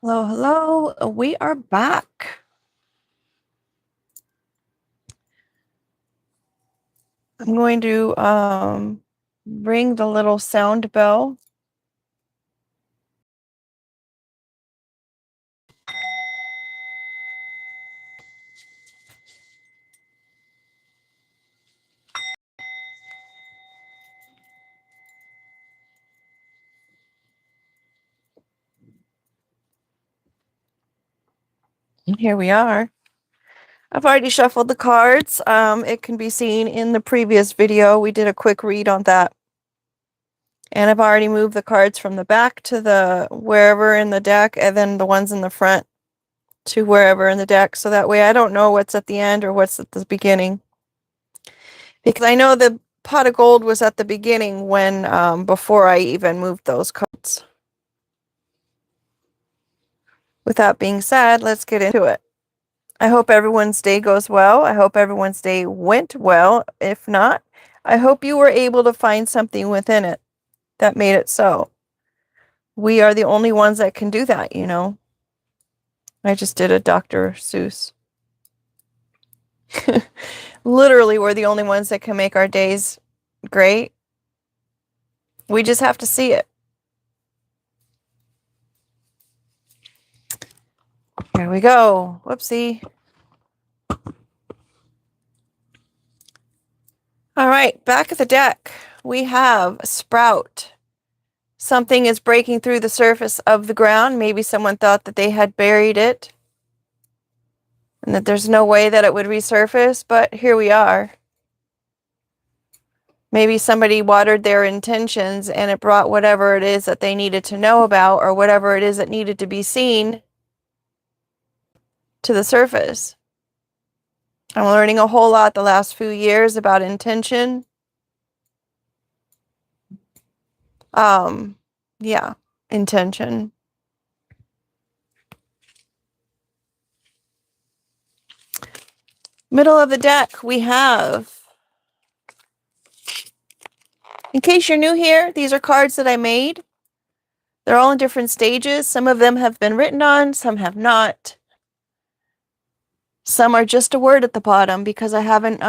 Hello, hello. We are back. I'm going to ring the little sound bell. And here we are. I've already shuffled the cards. It can be seen in the previous video. We did a quick read on that. And I've already moved the cards from the back to the wherever in the deck, and then the ones in the front to wherever in the deck. So that way I don't know what's at the end or what's at the beginning. Because I know the pot of gold was at the beginning when before I even moved those cards. With that being said, let's get into it. I hope everyone's day goes well. I hope everyone's day went well. If not, I hope you were able to find something within it that made it so. We are the only ones that can do that, you know. I just did a Dr. Seuss. Literally, we're the only ones that can make our days great. We just have to see it. Here we go. Whoopsie. All right, back at the deck, we have Sprout. Something is breaking through the surface of the ground. Maybe someone thought that they had buried it and that there's no way that it would resurface, but here we are. Maybe somebody watered their intentions and it brought whatever it is that they needed to know about or whatever it is that needed to be seen to the surface. I'm learning a whole lot the last few years about intention. Yeah, intention. Middle of the deck, we have, in case you're new here, these are cards that I made. They're all in different stages. Some of them have been written on, some have not. Some are just a word at the bottom because I haven't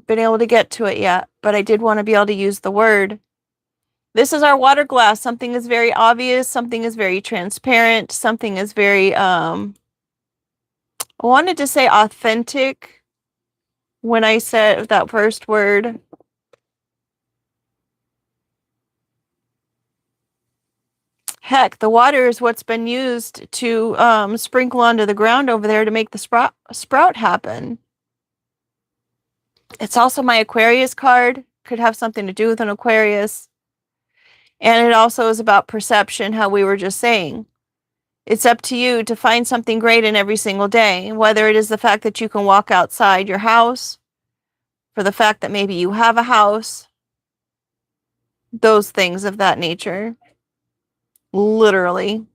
been able to get to it yet, but I did want to be able to use the word. This is our water glass. Something is very obvious, something is very transparent, something is very, I wanted to say authentic when I said that first word. Heck, the water is what's been used to sprinkle onto the ground over there to make the sprout happen. It's also my Aquarius card. Could have something to do with an Aquarius. And it also is about perception, how we were just saying. It's up to you to find something great in every single day, whether it is the fact that you can walk outside your house, for the fact that maybe you have a house, those things of that nature. Literally.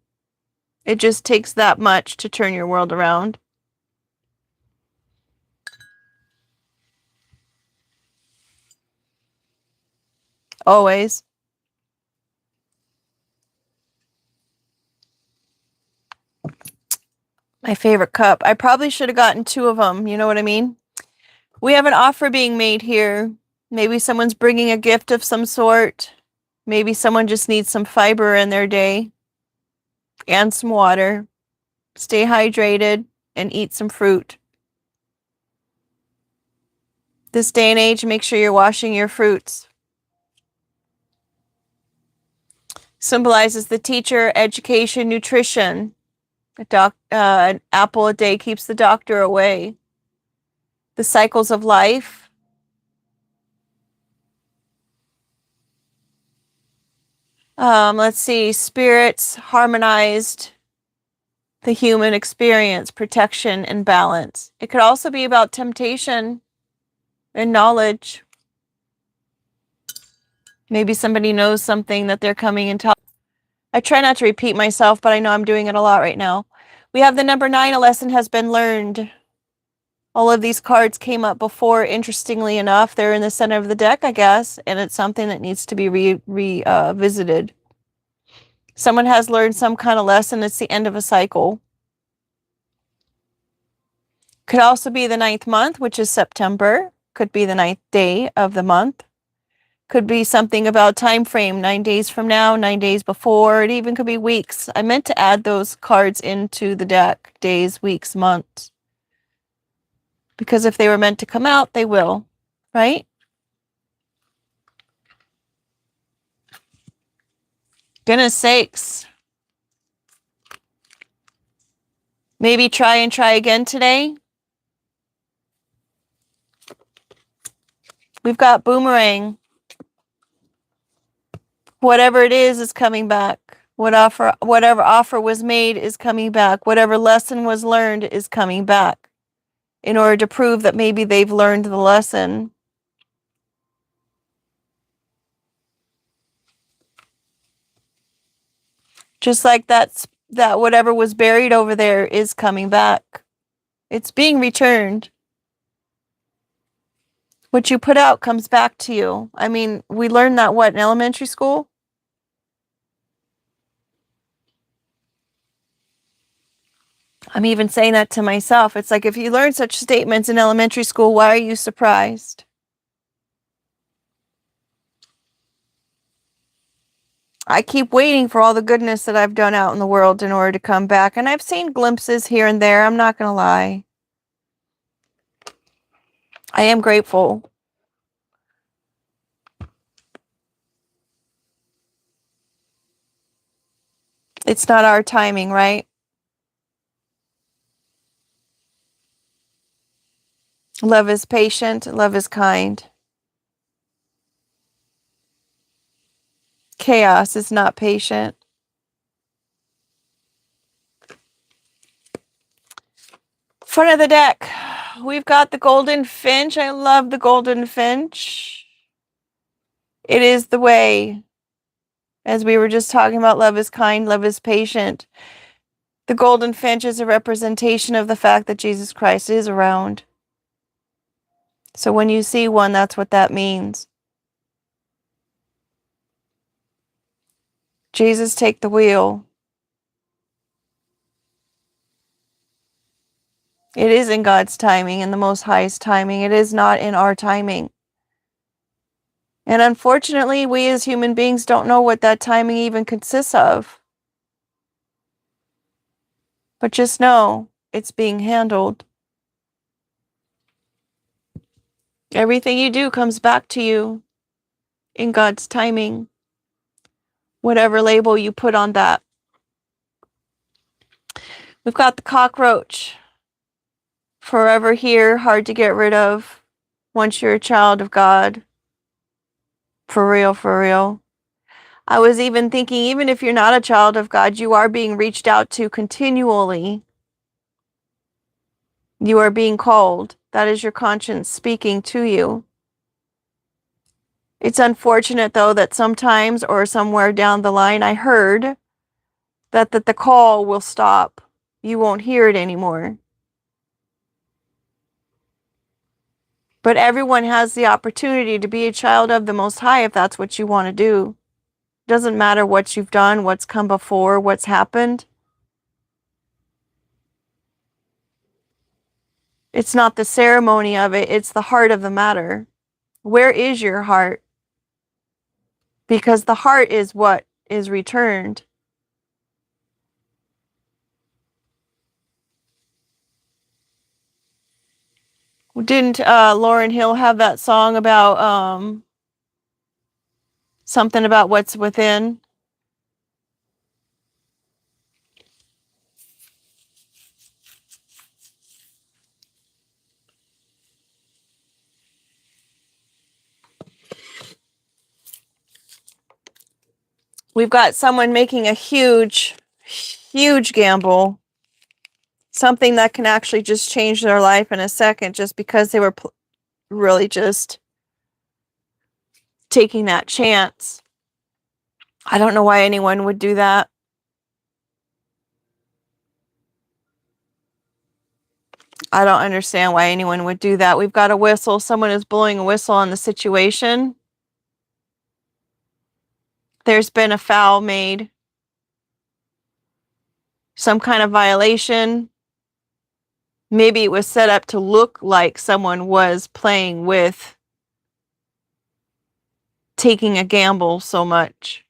It just takes that much to turn your world around. Always. My favorite cup. I probably should have gotten two of them. You know what I mean? We have an offer being made here. Maybe someone's bringing a gift of some sort. Maybe someone just needs some fiber in their day and some water. Stay hydrated and eat some fruit. This day and age, make sure you're washing your fruits. Symbolizes the teacher, education, nutrition. An apple a day keeps the doctor away. The cycles of life. Let's see, spirits harmonized the human experience, protection, and balance. It could also be about temptation and knowledge. Maybe somebody knows something that they're coming and talking. I try not to repeat myself, but I know I'm doing it a lot right now. We have the number 9, a lesson has been learned. All of these cards came up before, interestingly enough. They're in the center of the deck, I guess, and it's something that needs to be revisited. Someone has learned some kind of lesson. It's the end of a cycle. Could also be the 9th month, which is September. Could be the 9th day of the month. Could be something about time frame, 9 days from now, 9 days before. It even could be weeks. I meant to add those cards into the deck, days, weeks, months. Because if they were meant to come out, they will, right? Goodness sakes. Maybe try again today. We've got boomerang. Whatever it is coming back. Whatever offer was made is coming back. Whatever lesson was learned is coming back. In order to prove that maybe they've learned the lesson. Just like that whatever was buried over there is coming back. It's being returned. What you put out comes back to you. I mean, we learned that, what, in elementary school? I'm even saying that to myself. It's like, if you learn such statements in elementary school, why are you surprised? I keep waiting for all the goodness that I've done out in the world in order to come back. And I've seen glimpses here and there. I'm not going to lie. I am grateful. It's not our timing, right? Love is patient. Love is kind. Chaos is not patient. Front of the deck, we've got the golden finch. I love the golden finch. It is the way. As we were just talking about, love is kind, love is patient. The golden finch is a representation of the fact that Jesus Christ is around. So when you see one, that's what that means. Jesus, take the wheel. It is in God's timing, in the Most High's timing. It is not in our timing. And unfortunately, we as human beings don't know what that timing even consists of. But just know it's being handled. Everything you do comes back to you in God's timing. Whatever label you put on that. We've got the cockroach. Forever here, hard to get rid of. Once you're a child of God. For real, for real. I was even thinking, even if you're not a child of God, you are being reached out to continually. You are being called. That is your conscience speaking to you. It's unfortunate, though, that sometimes or somewhere down the line, I heard that the call will stop. You won't hear it anymore. But everyone has the opportunity to be a child of the Most High if that's what you want to do. Doesn't matter what you've done, what's come before, what's happened. It's not the ceremony of it, it's the heart of the matter. Where is your heart? Because the heart is what is returned. Didn't Lauryn Hill have that song about something about what's within? We've got someone making a huge, huge gamble. Something that can actually just change their life in a second just because they were really just taking that chance. I don't know why anyone would do that. I don't understand why anyone would do that. We've got a whistle. Someone is blowing a whistle on the situation. There's been a foul made. some kind of violation. Maybe it was set up to look like someone was playing with taking a gamble so much,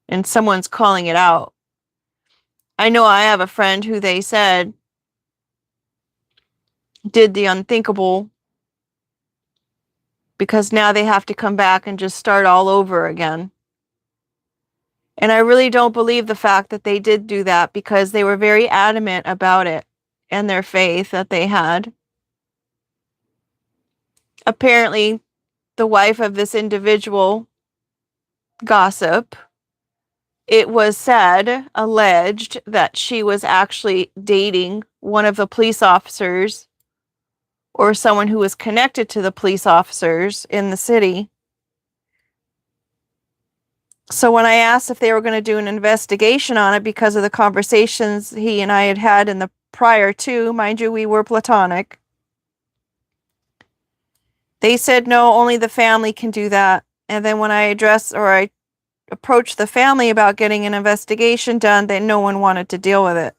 and someone's calling it out. I know I have a friend who they said did the unthinkable because now they have to come back and just start all over again. And I really don't believe the fact that they did do that, because they were very adamant about it and their faith that they had. Apparently, the wife of this individual gossip, it was said, alleged, that she was actually dating one of the police officers or someone who was connected to the police officers in the city. So when I asked if they were going to do an investigation on it because of the conversations he and I had had in the prior to, mind you, we were platonic, they said no, only the family can do that. And then when I approached the family about getting an investigation done, that no one wanted to deal with it.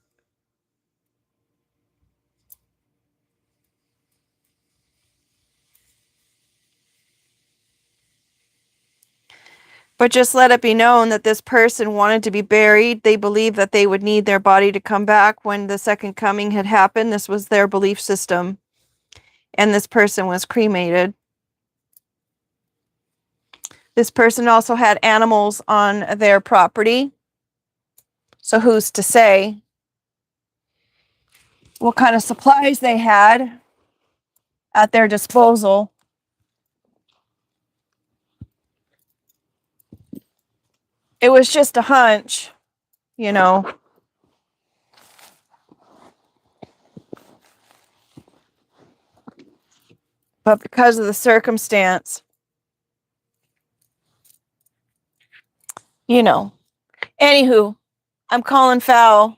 But just let it be known that this person wanted to be buried. They believed that they would need their body to come back when the second coming had happened. This was their belief system. And this person was cremated. This person also had animals on their property. So who's to say what kind of supplies they had at their disposal? It was just a hunch, you know. But because of the circumstance, you know. Anywho, I'm calling foul.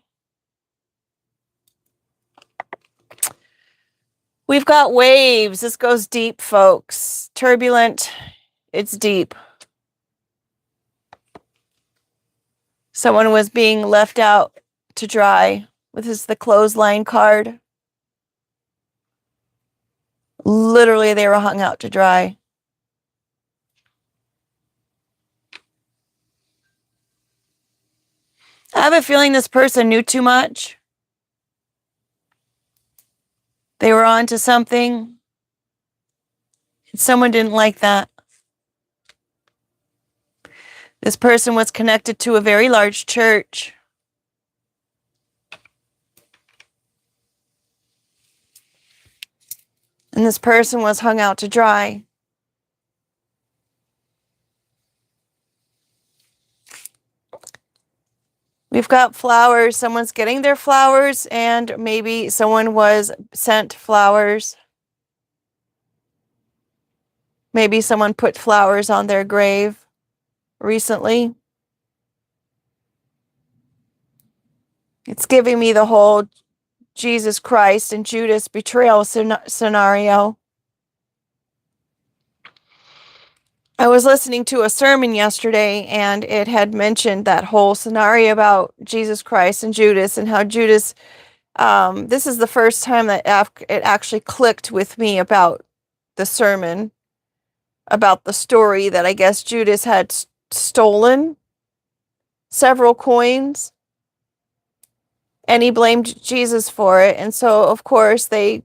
We've got waves. This goes deep, folks. Turbulent. It's deep. Someone was being left out to dry. This is the clothesline card. Literally, they were hung out to dry. I have a feeling this person knew too much. They were on to something. And someone didn't like that. This person was connected to a very large church. And this person was hung out to dry. We've got flowers. Someone's getting their flowers, and maybe someone was sent flowers. Maybe someone put flowers on their grave recently. It's giving me the whole Jesus Christ and Judas betrayal scenario. I was listening to a sermon yesterday, and it had mentioned that whole scenario about Jesus Christ and Judas, and how Judas, this is the first time that it actually clicked with me about the sermon, about the story that I guess Judas had stolen several coins, and he blamed Jesus for it. And so, of course, they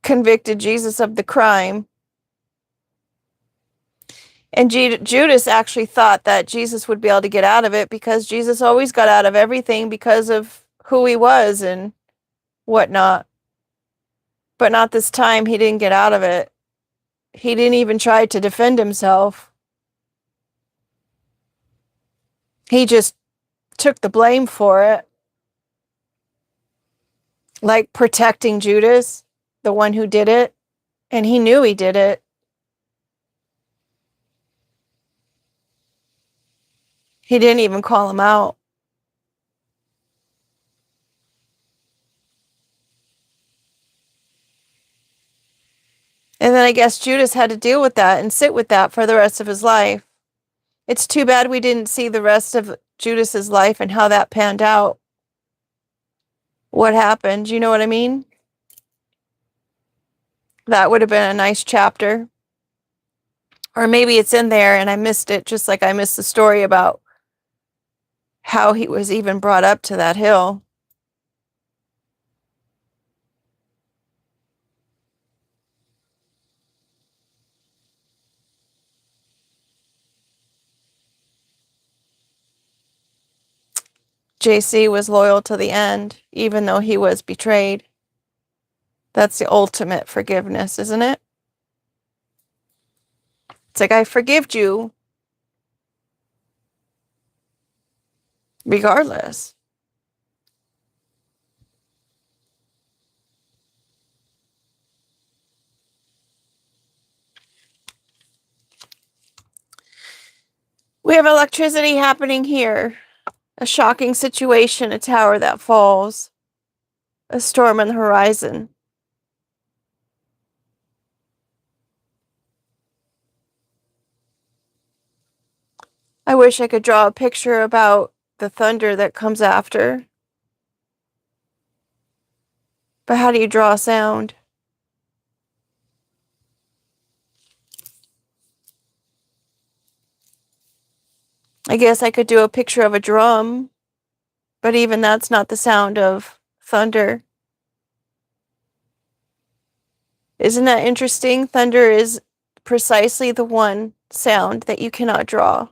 convicted Jesus of the crime. And Judas actually thought that Jesus would be able to get out of it, because Jesus always got out of everything because of who he was and whatnot. But not this time. He didn't get out of it. He didn't even try to defend himself. He just took the blame for it. Like protecting Judas, the one who did it. And he knew he did it. He didn't even call him out. And then I guess Judas had to deal with that and sit with that for the rest of his life. It's too bad we didn't see the rest of Judas's life and how that panned out. What happened? You know what I mean? That would have been a nice chapter. Or maybe it's in there and I missed it, just like I missed the story about how he was even brought up to that hill. JC was loyal to the end, even though he was betrayed. That's the ultimate forgiveness, isn't it? It's like, I forgive you regardless. We have electricity happening here. A shocking situation, a tower that falls. A storm on the horizon. I wish I could draw a picture about the thunder that comes after. But how do you draw sound? I guess I could do a picture of a drum, but even that's not the sound of thunder. Isn't that interesting? Thunder is precisely the one sound that you cannot draw.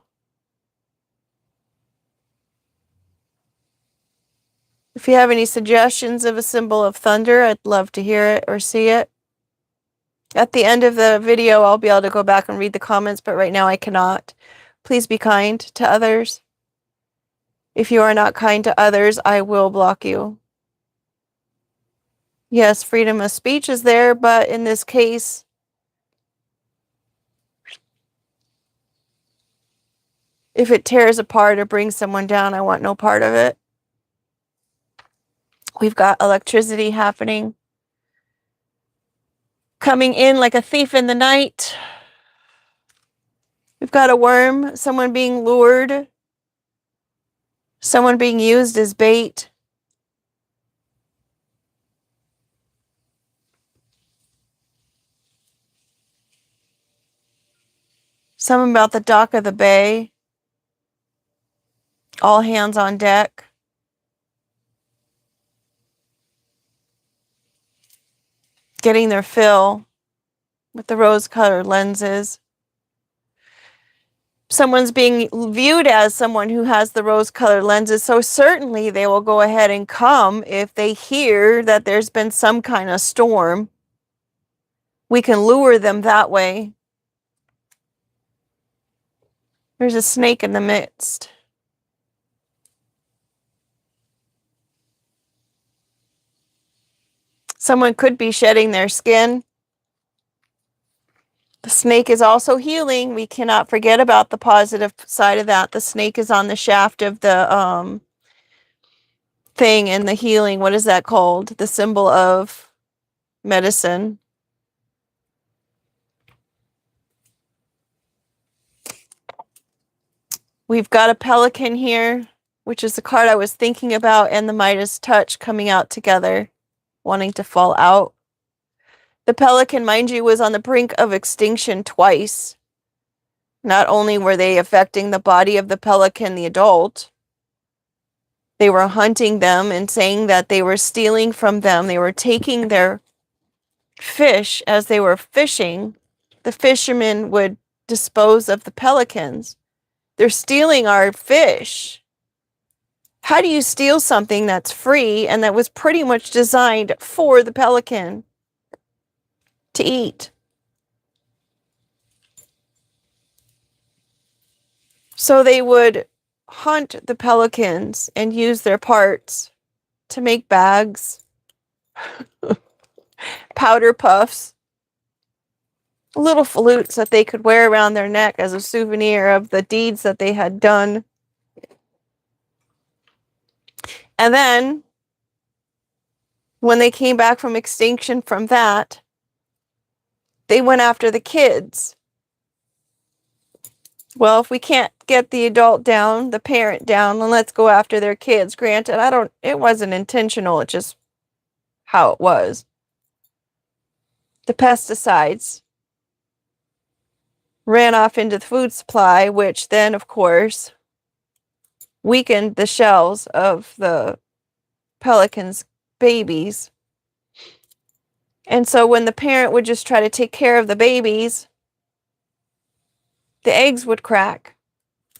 If you have any suggestions of a symbol of thunder, I'd love to hear it or see it. At the end of the video, I'll be able to go back and read the comments, but right now I cannot. Please be kind to others. If you are not kind to others, I will block you. Yes, freedom of speech is there, but in this case, if it tears apart or brings someone down, I want no part of it. We've got electricity happening. Coming in like a thief in the night. We've got a worm, someone being lured. Someone being used as bait. Something about the dock of the bay. All hands on deck. Getting their fill with the rose-colored lenses. Someone's being viewed as someone who has the rose-colored lenses, so certainly they will go ahead and come if they hear that there's been some kind of storm. We can lure them that way. There's a snake in the midst. Someone could be shedding their skin. The snake is also healing. We cannot forget about the positive side of that. The snake is on the shaft of the thing and the healing. What is that called? The symbol of medicine. We've got a pelican here, which is the card I was thinking about, and the Midas touch coming out together, wanting to fall out. The pelican, mind you, was on the brink of extinction twice. Not only were they affecting the body of the pelican, the adult, they were hunting them and saying that they were stealing from them. They were taking their fish as they were fishing. The fishermen would dispose of the pelicans. They're stealing our fish. How do you steal something that's free and that was pretty much designed for the pelican to eat? So they would hunt the pelicans and use their parts to make bags, powder puffs, little flutes that they could wear around their neck as a souvenir of the deeds that they had done. And then, when they came back from extinction from that, they went after the kids. Well, if we can't get the adult down, the parent down, then let's go after their kids. Granted, it wasn't intentional, it's just how it was. The pesticides ran off into the food supply, which then, of course, weakened the shells of the pelicans' babies. And so when the parent would just try to take care of the babies, the eggs would crack.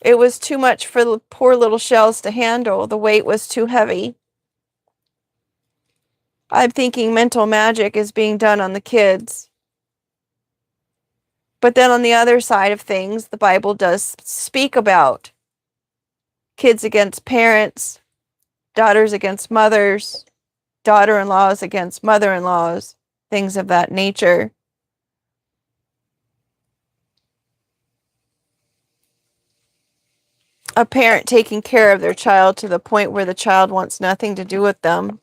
It was too much for the poor little shells to handle. The weight was too heavy. I'm thinking mental magic is being done on the kids. But then on the other side of things, the Bible does speak about kids against parents, daughters against mothers, daughter-in-laws against mother-in-laws, things of that nature. A parent taking care of their child to the point where the child wants nothing to do with them.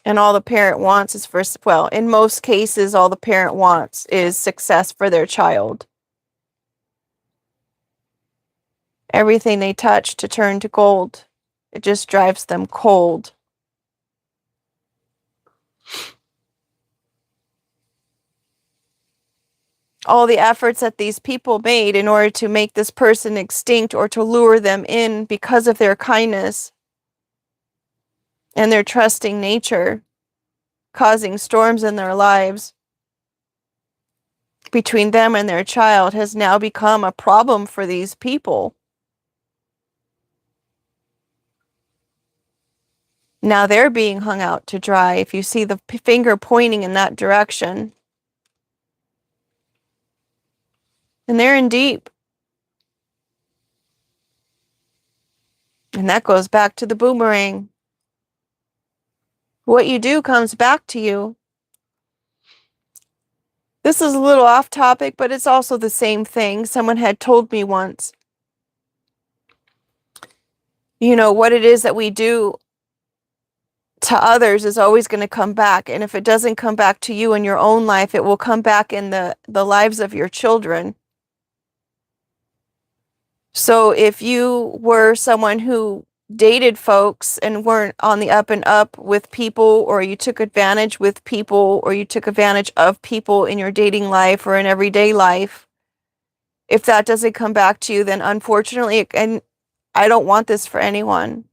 And all the parent wants is in most cases, all the parent wants is success for their child. Everything they touch to turn to gold. It just drives them cold. All the efforts that these people made in order to make this person extinct or to lure them in because of their kindness and their trusting nature, causing storms in their lives between them and their child, has now become a problem for these people. Now they're being hung out to dry. If you see the finger pointing in that direction, and they're in deep. And that goes back to the boomerang. What you do comes back to you. This is a little off topic, but it's also the same thing. Someone had told me once, what it is that we do to others is always going to come back. And if it doesn't come back to you in your own life, it will come back in the lives of your children. So if you were someone who dated folks and weren't on the up and up with people, or you took advantage with people, or you took advantage of people in your dating life or in everyday life, if that doesn't come back to you, then unfortunately, and I don't want this for anyone,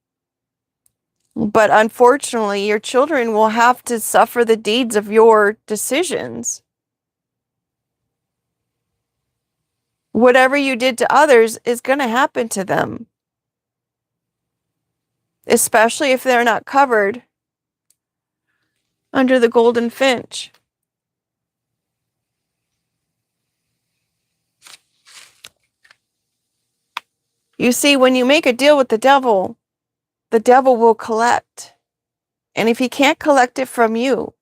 but unfortunately, your children will have to suffer the deeds of your decisions. Whatever you did to others is going to happen to them, especially if they're not covered under the golden finch. You see, when you make a deal with the devil will collect. And if he can't collect it from you,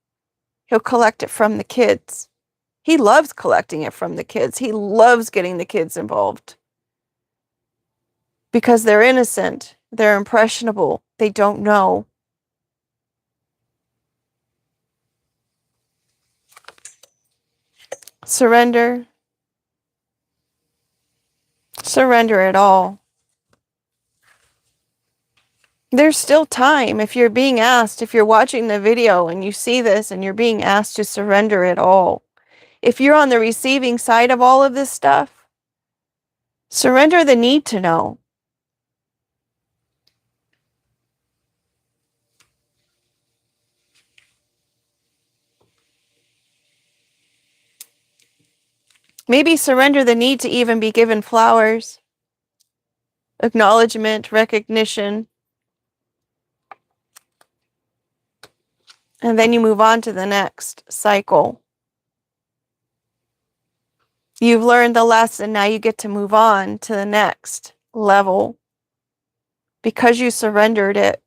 he'll collect it from the kids. He loves collecting it from the kids. He loves getting the kids involved. Because they're innocent. They're impressionable. They don't know. Surrender. Surrender it all. There's still time. If you're being asked, if you're watching the video and you see this and you're being asked to surrender it all, if you're on the receiving side of all of this stuff, surrender the need to know. Maybe surrender the need to even be given flowers, acknowledgement, recognition. And then you move on to the next cycle. You've learned the lesson, now you get to move on to the next level because you surrendered it.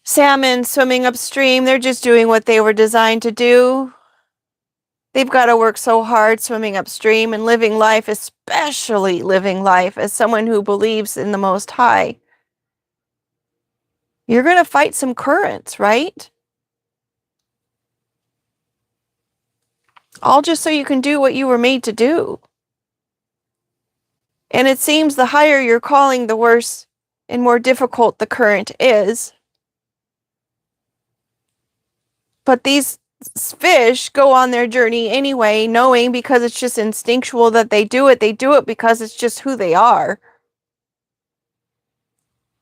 Salmon swimming upstream, they're just doing what they were designed to do. They've got to work so hard swimming upstream and living life, especially living life as someone who believes in the Most High. You're going to fight some currents, right? All just so you can do what you were made to do. And it seems the higher you're calling, the worse and more difficult the current is. But these fish go on their journey anyway, knowing because it's just instinctual that they do it. They do it because it's just who they are.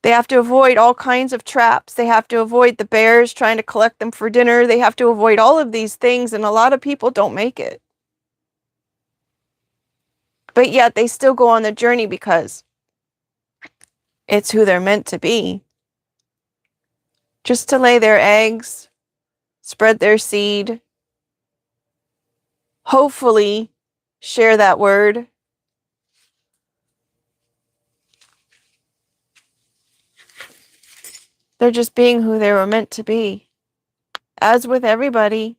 They have to avoid all kinds of traps. They have to avoid the bears trying to collect them for dinner. They have to avoid all of these things, and a lot of people don't make it. But yet they still go on the journey because it's who they're meant to be. Just to lay their eggs, spread their seed, hopefully share that word. They're just being who they were meant to be. As with everybody,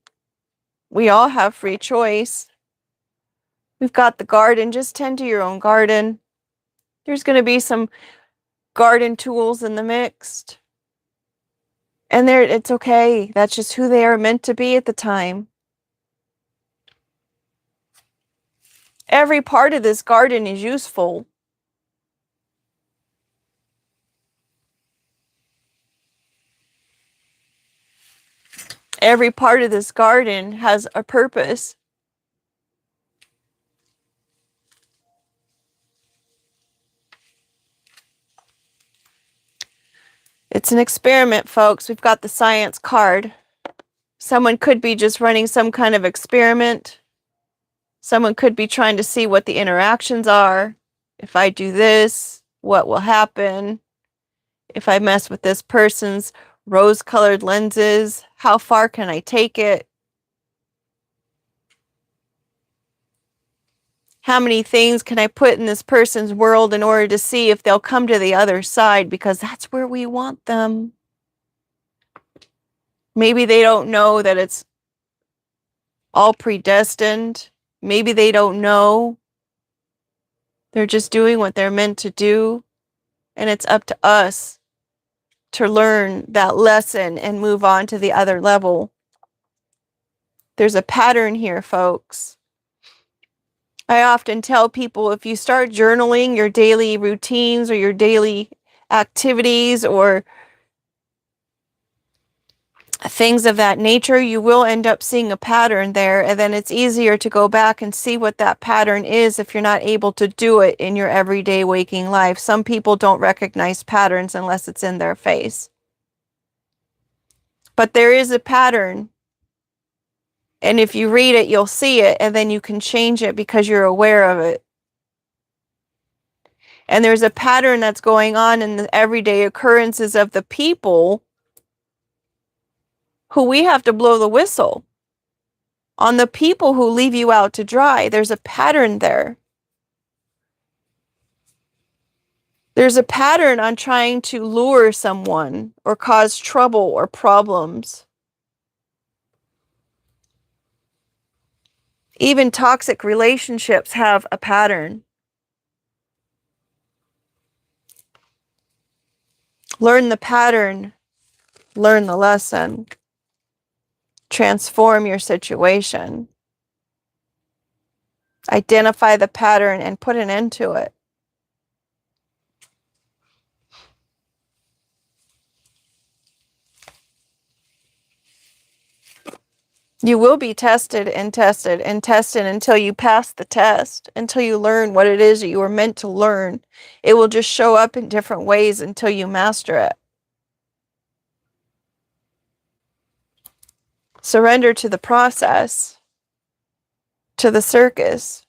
we all have free choice. We've got the garden. Just tend to your own garden. There's going to be some garden tools in the mix. And it's okay. That's just who they are meant to be at the time. Every part of this garden is useful. Every part of this garden has a purpose. It's an experiment, folks. We've got the science card. Someone could be just running some kind of experiment. Someone could be trying to see what the interactions are. If I do this, what will happen? If I mess with this person's rose-colored lenses, how far can I take it? How many things can I put in this person's world in order to see if they'll come to the other side? Because that's where we want them. Maybe they don't know that it's all predestined. Maybe they don't know. They're just doing what they're meant to do. And it's up to us to learn that lesson and move on to the other level. There's a pattern here, folks. I often tell people if you start journaling your daily routines or your daily activities or things of that nature, you will end up seeing a pattern there, and then it's easier to go back and see what that pattern is if you're not able to do it in your everyday waking life. Some people don't recognize patterns unless it's in their face. But there is a pattern, and if you read it, you'll see it, and then you can change it because you're aware of it. And there's a pattern that's going on in the everyday occurrences of the people who we have to blow the whistle. On the people who leave you out to dry, there's a pattern there. There's a pattern on trying to lure someone or cause trouble or problems. Even toxic relationships have a pattern. Learn the pattern, learn the lesson, transform your situation. Identify the pattern and put an end to it. You will be tested and tested and tested until you pass the test, until you learn what it is that you were meant to learn. It will just show up in different ways until you master it. Surrender to the process, to the circus.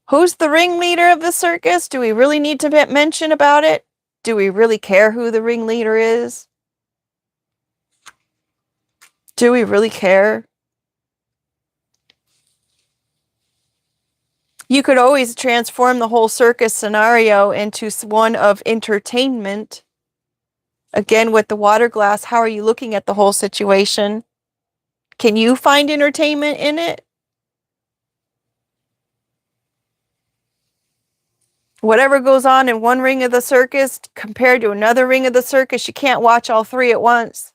Who's the ringleader of the circus? Do we really need to mention about it? Do we really care who the ringleader is? Do we really care? You could always transform the whole circus scenario into one of entertainment. Again, with the water glass, how are you looking at the whole situation? Can you find entertainment in it? Whatever goes on in one ring of the circus compared to another ring of the circus, you can't watch all three at once.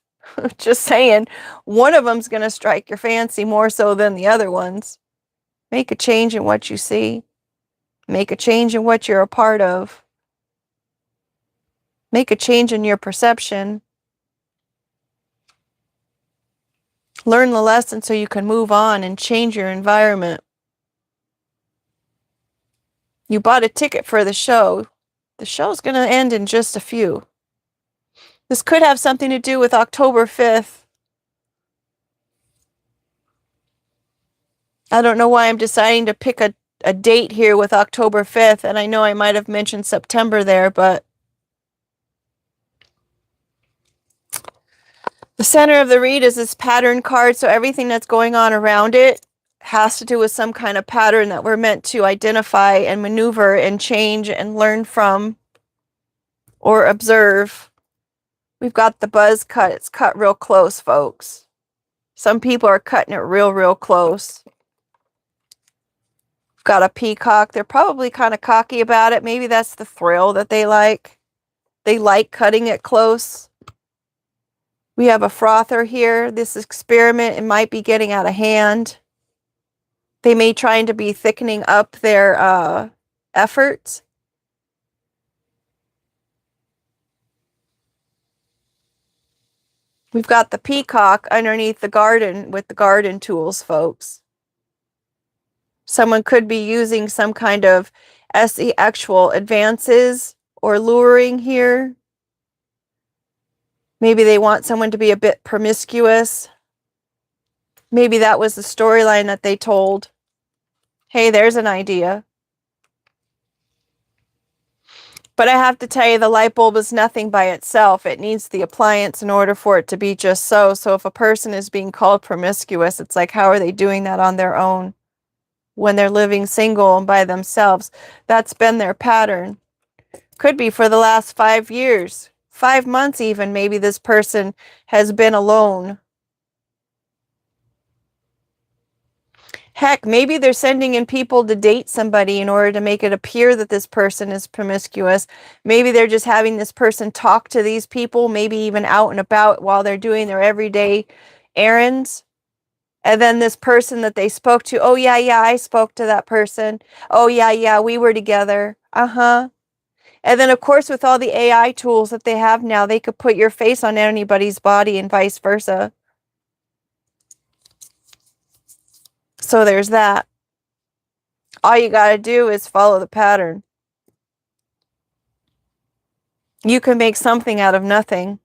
Just saying, one of them's going to strike your fancy more so than the other ones. Make a change in what you see. Make a change in what you're a part of. Make a change in your perception. Learn the lesson so you can move on and change your environment. You bought a ticket for the show. The show's going to end in just a few. This could have something to do with October 5th. I don't know why I'm deciding to pick a date here with October 5th, and I know I might have mentioned September there, but the center of the read is this pattern card, so everything that's going on around it has to do with some kind of pattern that we're meant to identify and maneuver and change and learn from or observe. We've got the buzz cut. It's cut real close, folks. Some people are cutting it real close. We've got a peacock. They're probably kind of cocky about it. Maybe that's the thrill that they like. They like cutting it close. We have a frother here. This experiment, it might be getting out of hand. They may trying to be thickening up their efforts. We've got the peacock underneath the garden with the garden tools, folks. Someone could be using some kind of actual advances or luring here. Maybe they want someone to be a bit promiscuous. Maybe that was the storyline that they told. Hey, there's an idea. But I have to tell you, the light bulb is nothing by itself. It needs the appliance in order for it to be just so. So if a person is being called promiscuous, it's like, how are they doing that on their own when they're living single and by themselves? That's been their pattern. Could be for the last 5 years, 5 months even. Maybe this person has been alone. Heck, maybe they're sending in people to date somebody in order to make it appear that this person is promiscuous. Maybe they're just having this person talk to these people, maybe even out and about while they're doing their everyday errands. And then this person that they spoke to, oh, yeah, I spoke to that person. Oh, yeah, we were together. Uh-huh. And then, of course, with all the AI tools that they have now, they could put your face on anybody's body and vice versa. So there's that. All you got to do is follow the pattern. You can make something out of nothing.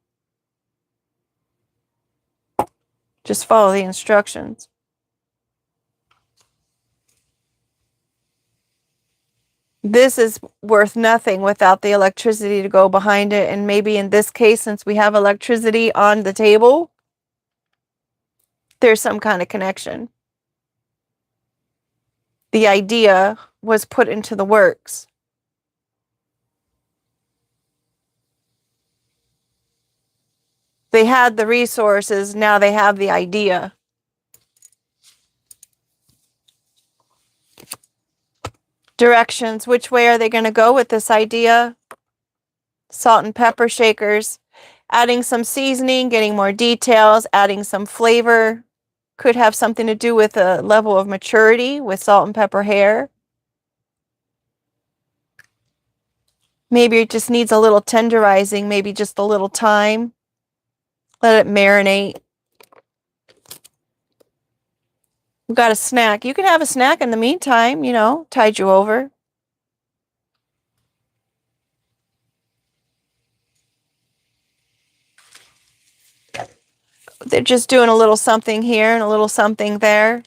Just follow the instructions. This is worth nothing without the electricity to go behind it. And maybe in this case, since we have electricity on the table, there's some kind of connection. The idea was put into the works. They had the resources, now they have the idea. Directions, which way are they going to go with this idea? Salt and pepper shakers. Adding some seasoning, getting more details, adding some flavor. Could have something to do with a level of maturity with salt and pepper hair. Maybe it just needs a little tenderizing, maybe just a little time. Let it marinate. We've got a snack. You can have a snack in the meantime, you know, tide you over. They're just doing a little something here and a little something there.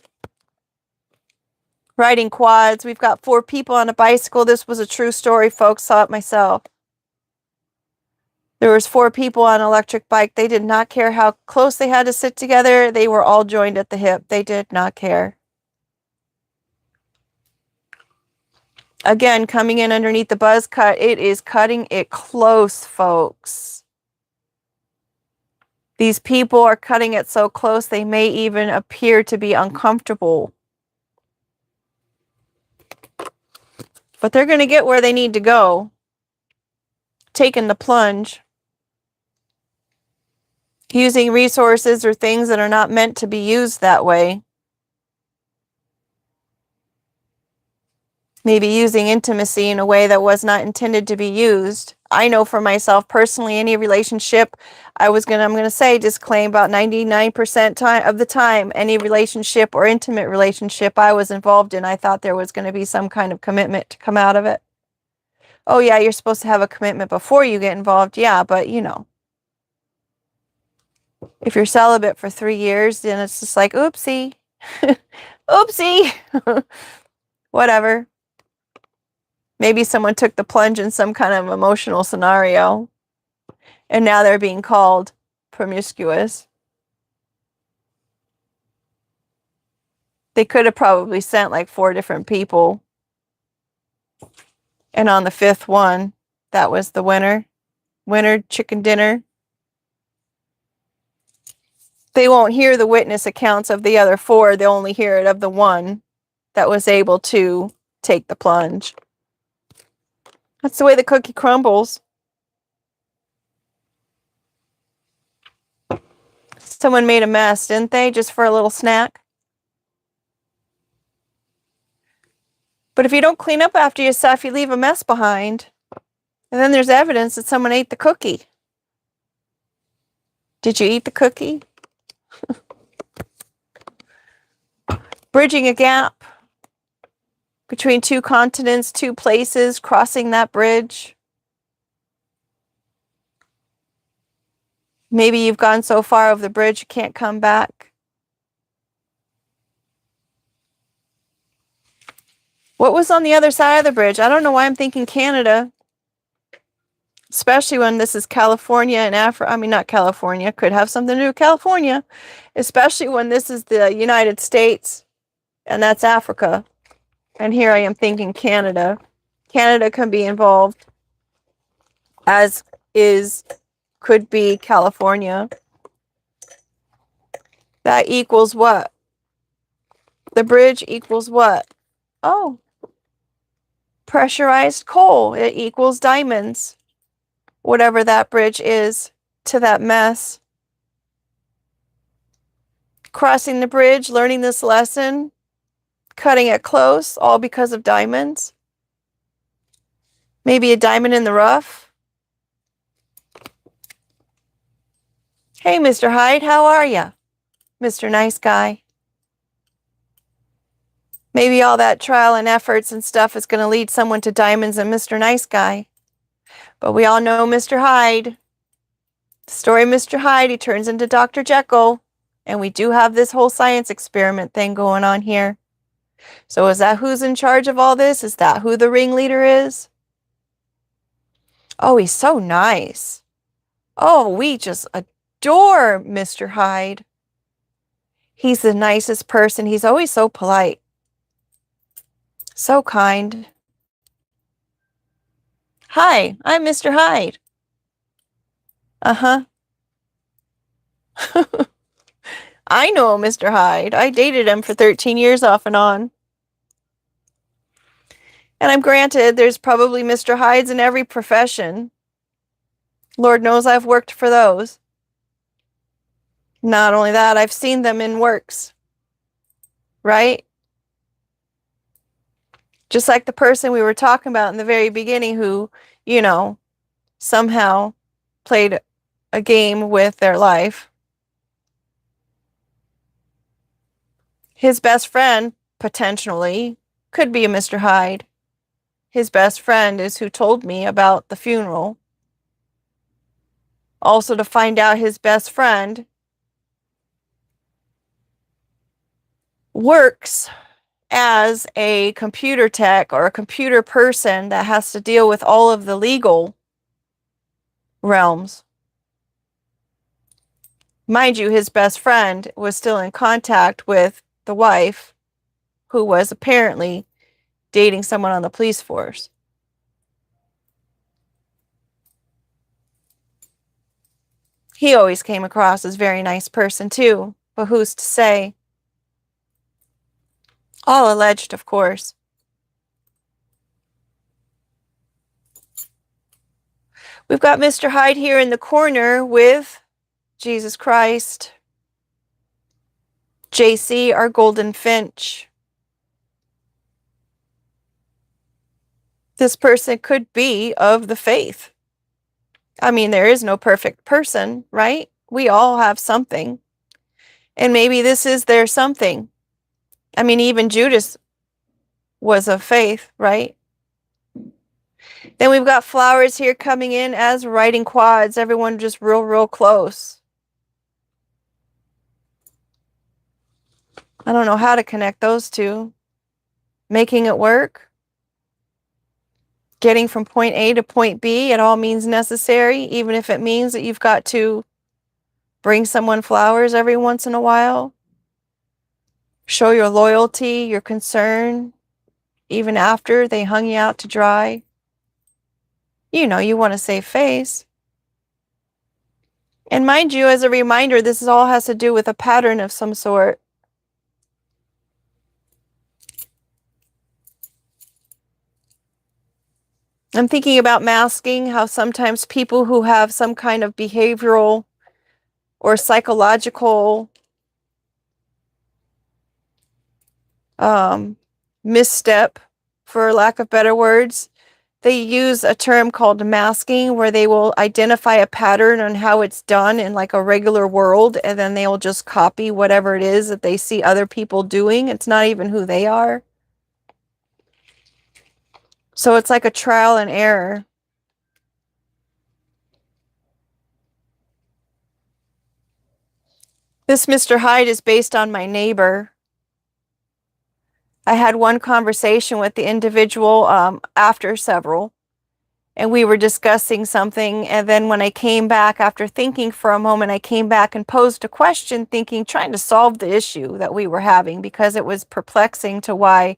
Riding quads. We've got 4 people on a bicycle. This was a true story, folks. Saw it myself. There was 4 people on an electric bike. They did not care how close they had to sit together. They were all joined at the hip. They did not care. Again, coming in underneath the buzz cut, it is cutting it close, folks. These people are cutting it so close, they may even appear to be uncomfortable. But they're going to get where they need to go. Taking the plunge. Using resources or things that are not meant to be used that way. Maybe using intimacy in a way that was not intended to be used. I know for myself personally, any relationship, I'm going to say disclaim about 99% of the time, any relationship or intimate relationship I was involved in, I thought there was going to be some kind of commitment to come out of it. Oh yeah, you're supposed to have a commitment before you get involved. Yeah, but you know, if you're celibate for 3 years, then it's just like, oopsie, oopsie, whatever. Maybe someone took the plunge in some kind of emotional scenario, and now they're being called promiscuous. They could have probably sent like 4 different people. And on the 5th one, that was the winner. Winner chicken dinner. They won't hear the witness accounts of the other 4. They'll only hear it of the one that was able to take the plunge. That's the way the cookie crumbles. Someone made a mess, didn't they? Just for a little snack. But if you don't clean up after yourself, you leave a mess behind. And then there's evidence that someone ate the cookie. Did you eat the cookie? Bridging a gap between 2 continents, 2 places, crossing that bridge. Maybe you've gone so far over the bridge you can't come back. What was on the other side of the bridge? I don't know why I'm thinking Canada. Especially when this is California and Africa. I mean, not California. Could have something to do with California. Especially when this is the United States. And that's Africa. And here I am thinking Canada. Canada can be involved. As could be California. That equals what? The bridge equals what? Oh. Pressurized coal. It equals diamonds. Whatever that bridge is to that mess. Crossing the bridge, learning this lesson, cutting it close, all because of diamonds. Maybe a diamond in the rough. Hey, Mr. Hyde, how are you? Mr. Nice Guy. Maybe all that trial and efforts and stuff is going to lead someone to diamonds and Mr. Nice Guy. But we all know Mr. Hyde. The story of Mr. Hyde, he turns into Dr. Jekyll. And we do have this whole science experiment thing going on here. So is that who's in charge of all this? Is that who the ringleader is? Oh, he's so nice. Oh, we just adore Mr. Hyde. He's the nicest person. He's always so polite. So kind. Hi, I'm Mr. Hyde. Uh-huh. I know Mr. Hyde. I dated him for 13 years off and on. And I'm granted there's probably Mr. Hydes in every profession. Lord knows I've worked for those. Not only that, I've seen them in works. Right? Just like the person we were talking about in the very beginning who, you know, somehow played a game with their life. His best friend, potentially, could be a Mr. Hyde. His best friend is who told me about the funeral. Also to find out his best friend works as a computer tech or a computer person that has to deal with all of the legal realms. Mind you, his best friend was still in contact with the wife, who was apparently dating someone on the police force. He always came across as a very nice person too, but who's to say? All alleged, of course. We've got Mr. Hyde here in the corner with Jesus Christ, JC, our golden finch. This person could be of the faith. I mean, there is no perfect person, right? We all have something. And maybe this is their something. I mean, even Judas was of faith, right? Then we've got flowers here coming in as writing quads. Everyone just real close. I don't know how to connect those two. Making it work. Getting from point A to point B at all means necessary, even if it means that you've got to bring someone flowers every once in a while. Show your loyalty, your concern, even after they hung you out to dry. You know, you want to save face. And mind you, as a reminder, this all has to do with a pattern of some sort. I'm thinking about masking, how sometimes people who have some kind of behavioral or psychological misstep, for lack of better words, they use a term called masking, where they will identify a pattern on how it's done in like a regular world, and then they will just copy whatever it is that they see other people doing. It's not even who they are. So it's like a trial and error. This Mr. Hyde is based on my neighbor. I had one conversation with the individual after several, and we were discussing something. And then when I came back, after thinking for a moment, I came back and posed a question, trying to solve the issue that we were having, because it was perplexing to why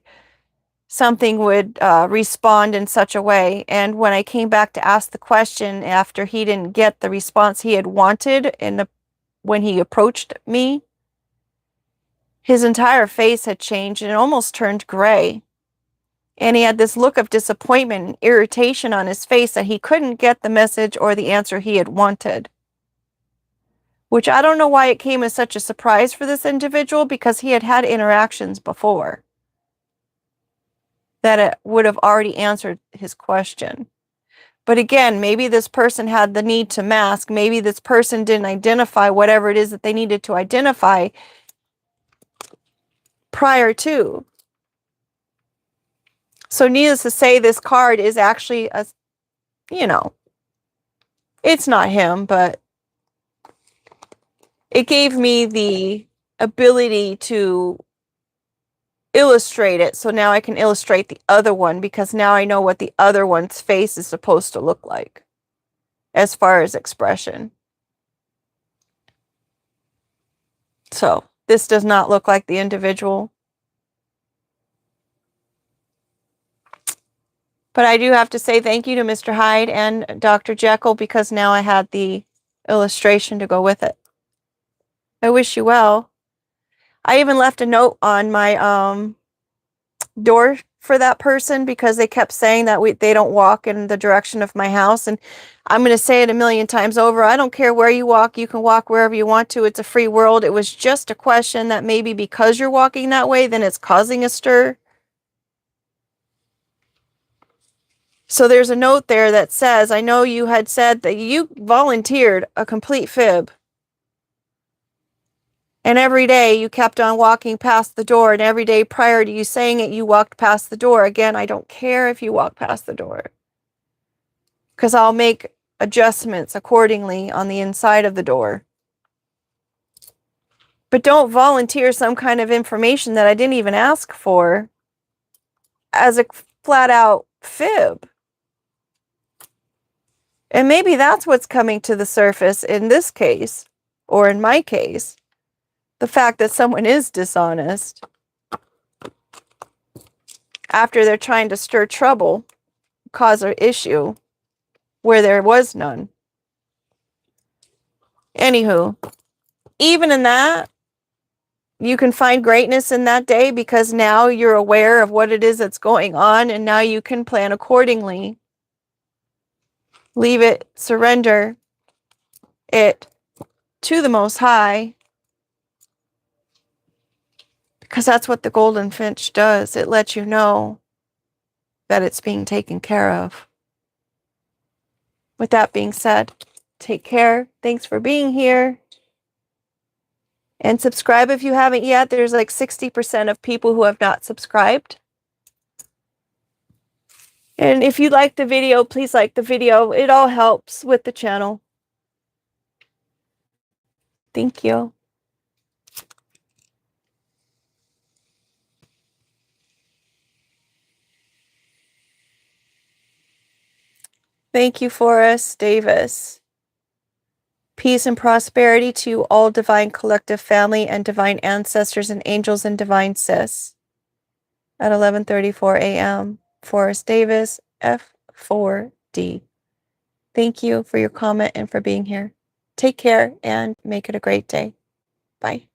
something would respond in such a way. And when I came back to ask the question, after he didn't get the response he had wanted when he approached me, his entire face had changed and it almost turned gray. And he had this look of disappointment and irritation on his face that he couldn't get the message or the answer he had wanted. Which I don't know why it came as such a surprise for this individual, because he had had interactions before that it would have already answered his question. But again, maybe this person had the need to mask. Maybe this person didn't identify whatever it is that they needed to identify prior to. So needless to say, this card is actually it's not him, but it gave me the ability to illustrate it. So now I can illustrate the other one, because now I know what the other one's face is supposed to look like as far as expression. So this does not look like the individual. But I do have to say thank you to Mr. Hyde and Dr. Jekyll, because now I had the illustration to go with it. I wish you well. I even left a note on my door for that person, because they kept saying that they don't walk in the direction of my house. And I'm going to say it a million times over. I don't care where you walk. You can walk wherever you want to. It's a free world. It was just a question that maybe because you're walking that way, then it's causing a stir. So there's a note there that says, I know you had said that you volunteered a complete fib. And every day you kept on walking past the door, and every day prior to you saying it, you walked past the door. Again, I don't care if you walk past the door, because I'll make adjustments accordingly on the inside of the door. But don't volunteer some kind of information that I didn't even ask for as a flat out fib. And maybe that's what's coming to the surface in this case, or in my case, the fact that someone is dishonest after they're trying to stir trouble, cause an issue where there was none. Anywho, even in that, you can find greatness in that day, because now you're aware of what it is that's going on, and now you can plan accordingly. Leave it, surrender it to the Most High, because that's what the golden finch does. It lets you know that it's being taken care of. With that being said, take care. Thanks for being here. And subscribe if you haven't yet. There's like 60% of people who have not subscribed. And if you like the video, please like the video. It all helps with the channel. Thank you. Thank you, Forrest Davis. Peace and prosperity to all divine collective family and divine ancestors and angels and divine sis. At 11:34 a.m. Forrest Davis, F4D. Thank you for your comment and for being here. Take care and make it a great day. Bye.